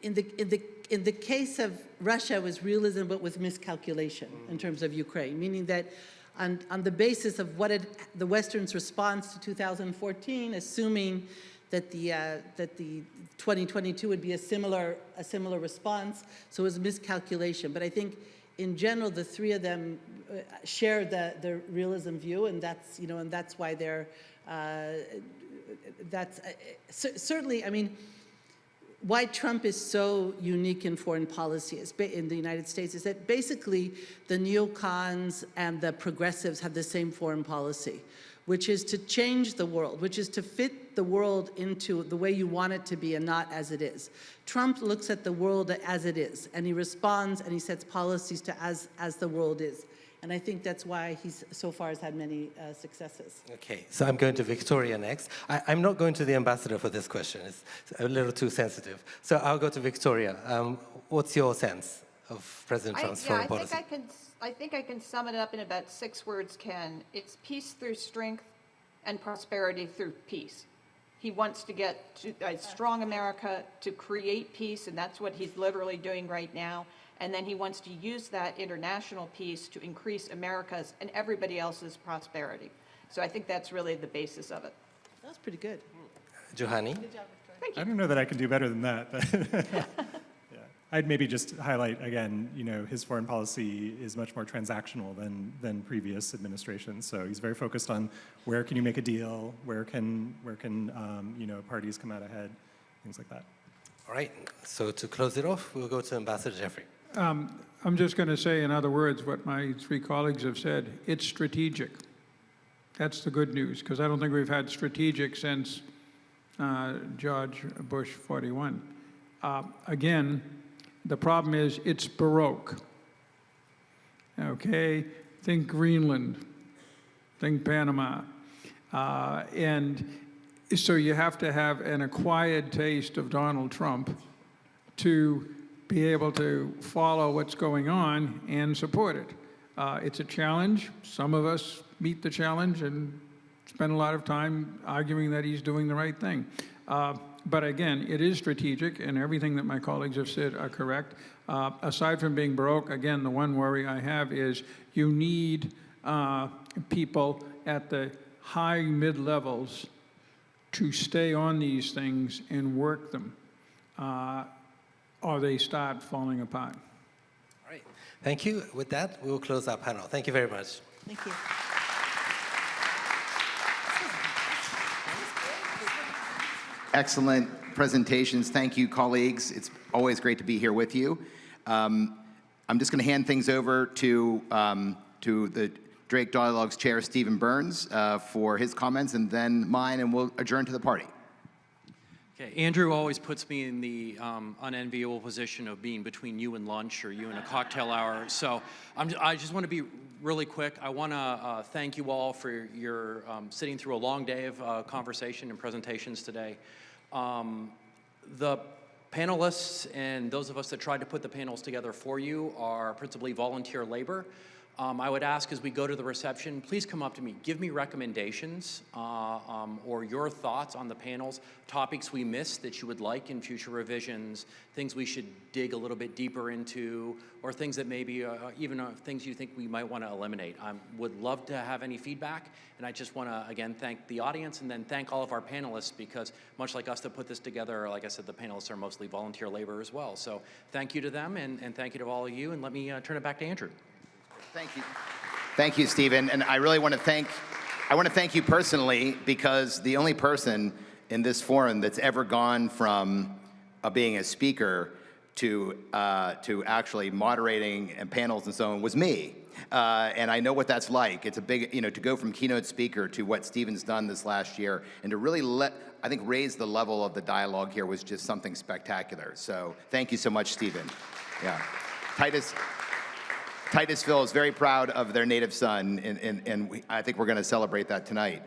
in the case of Russia, it was realism, but with miscalculation in terms of Ukraine, meaning that on the basis of what the Western's response to 2014, assuming that the 2022 would be a similar response, so it was miscalculation. But I think in general, the three of them share the realism view, and that's why they're certainly, I mean, why Trump is so unique in foreign policy in the United States is that basically the neocons and the progressives have the same foreign policy, which is to change the world, which is to fit the world into the way you want it to be and not as it is. Trump looks at the world as it is, and he responds and he sets policies to as the world is. And I think that's why he's so far has had many successes. Okay, so I'm going to Victoria next. I'm not going to the ambassador for this question. It's a little too sensitive. So I'll go to Victoria. What's your sense of President Trump's foreign policy? I think I can sum it up in about 6 words, Ken. It's peace through strength and prosperity through peace. He wants to get to a strong America to create peace, and that's what he's literally doing right now. And then he wants to use that international peace to increase America's and everybody else's prosperity. So I think that's really the basis of it. That was pretty good. Juhani? Good job, Victoria. Thank you. I don't know that I can do better than that. But yeah. I'd maybe just highlight again, his foreign policy is much more transactional than previous administrations. So he's very focused on where can you make a deal, where can parties come out ahead, things like that. All right, so to close it off, we'll go to Ambassador Jeffrey. I'm just going to say, in other words, what my 3 colleagues have said. It's strategic. That's the good news, because I don't think we've had strategic since George Bush 41. Again, the problem is it's Baroque. Okay, think Greenland, think Panama. And so you have to have an acquired taste of Donald Trump to be able to follow what's going on and support it. It's a challenge. Some of us meet the challenge and spend a lot of time arguing that he's doing the right thing. But again, it is strategic, and everything that my colleagues have said are correct. Aside from being Baroque, again, the one worry I have is you need people at the high mid-levels to stay on these things and work them, or they start falling apart. All right. Thank you. With that, we will close our panel. Thank you very much. Thank you. Excellent presentations. Thank you, colleagues. It's always great to be here with you. I'm just going to hand things over to the Drake Dialogue's chair, Stephen Burns, for his comments, and then mine, and we'll adjourn to the party. Okay, Andrew always puts me in the unenviable position of being between you and lunch or you and a cocktail hour. So I just want to be really quick. I want to thank you all for your sitting through a long day of conversation and presentations today. The panelists and those of us that tried to put the panels together for you are principally volunteer labor. I would ask as we go to the reception, please come up to me, give me recommendations or your thoughts on the panels, topics we missed that you would like in future revisions, things we should dig a little bit deeper into, or things that maybe even things you think we might want to eliminate. I would love to have any feedback, and I just want to, again, thank the audience and then thank all of our panelists because much like us that put this together, like I said, the panelists are mostly volunteer labor as well. So thank you to them and thank you to all of you, and let me turn it back to Andrew. Thank you. Thank you, Stephen. And I really want to thank you personally because the only person in this forum that's ever gone from being a speaker to actually moderating and panels and so on was me. And I know what that's like. It's a big, to go from keynote speaker to what Stephen's done this last year and to really raise the level of the dialogue here was just something spectacular. So thank you so much, Stephen. Yeah. Titusville is very proud of their native son, and I think we're going to celebrate that tonight.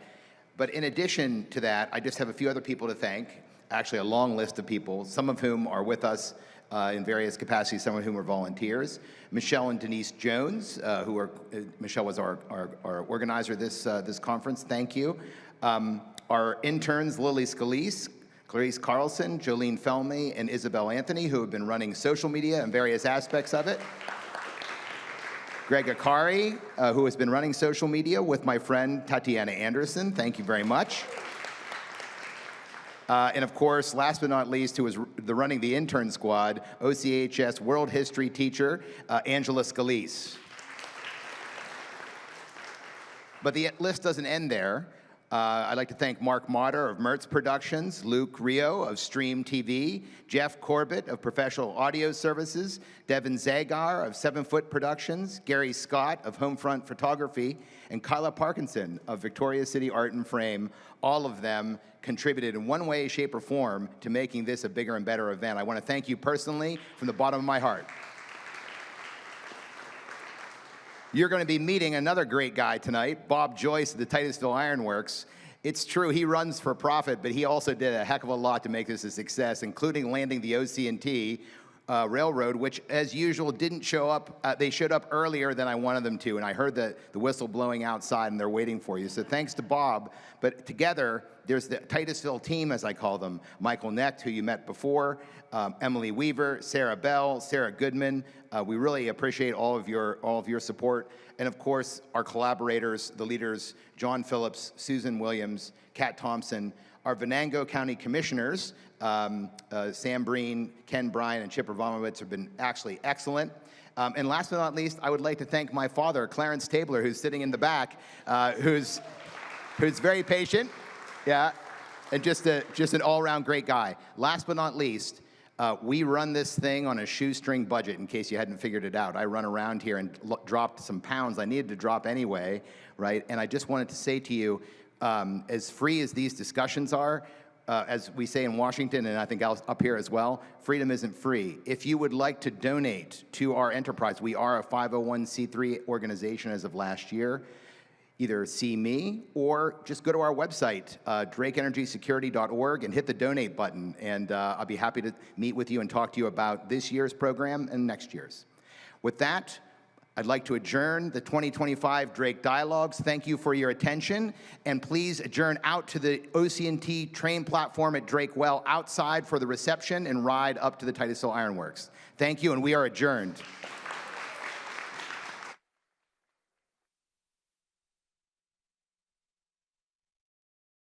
But in addition to that, I just have a few other people to thank, actually a long list of people, some of whom are with us in various capacities, some of whom are volunteers. Michelle and Denise Jones, Michelle was our organizer this conference, thank you. Our interns, Lily Scalise, Clarice Carlson, Jolene Felmy, and Isabel Anthony, who have been running social media and various aspects of it. Greg Akari, who has been running social media with my friend Tatiana Anderson. Thank you very much. And of course, last but not least, who is running the intern squad, OCHS World History teacher, Angela Scalise. But the list doesn't end there. I'd like to thank Mark Motter of Mertz Productions, Luke Rio of Stream TV, Jeff Corbett of Professional Audio Services, Devin Zagar of 7 Foot Productions, Gary Scott of Homefront Photography, and Kyla Parkinson of Victoria City Art and Frame. All of them contributed in one way, shape, or form to making this a bigger and better event. I want to thank you personally from the bottom of my heart. You're going to be meeting another great guy tonight, Bob Joyce of the Titusville Iron Works. It's true, he runs for profit, but he also did a heck of a lot to make this a success, including landing the OC&T Railroad, which, as usual, didn't show up. They showed up earlier than I wanted them to, and I heard the whistle blowing outside, and they're waiting for you. So thanks to Bob. But together, there's the Titusville team, as I call them, Michael Necht, who you met before, Emily Weaver, Sarah Bell, Sarah Goodman. We really appreciate all of your support. And of course, our collaborators, the leaders, John Phillips, Susan Williams, Kat Thompson, our Venango County commissioners, Sam Breen, Ken Bryan, and Chip Ravamowitz have been actually excellent. And last but not least, I would like to thank my father, Clarence Tabler, who's sitting in the back, who's very patient, yeah, and just an all-around great guy. Last but not least, we run this thing on a shoestring budget, in case you hadn't figured it out. I run around here and dropped some pounds I needed to drop anyway, right? And I just wanted to say to you, as free as these discussions are, as we say in Washington, and I think up here as well, freedom isn't free. If you would like to donate to our enterprise, we are a 501c3 organization as of last year. either see me or just go to our website, drakeenergysecurity.org, and hit the donate button. And I'll be happy to meet with you and talk to you about this year's program and next year's. With that, I'd like to adjourn the 2025 Drake Dialogues. Thank you for your attention, and please adjourn out to the OC&T train platform at Drake Well outside for the reception and ride up to the Titusville Ironworks. Thank you, and we are adjourned.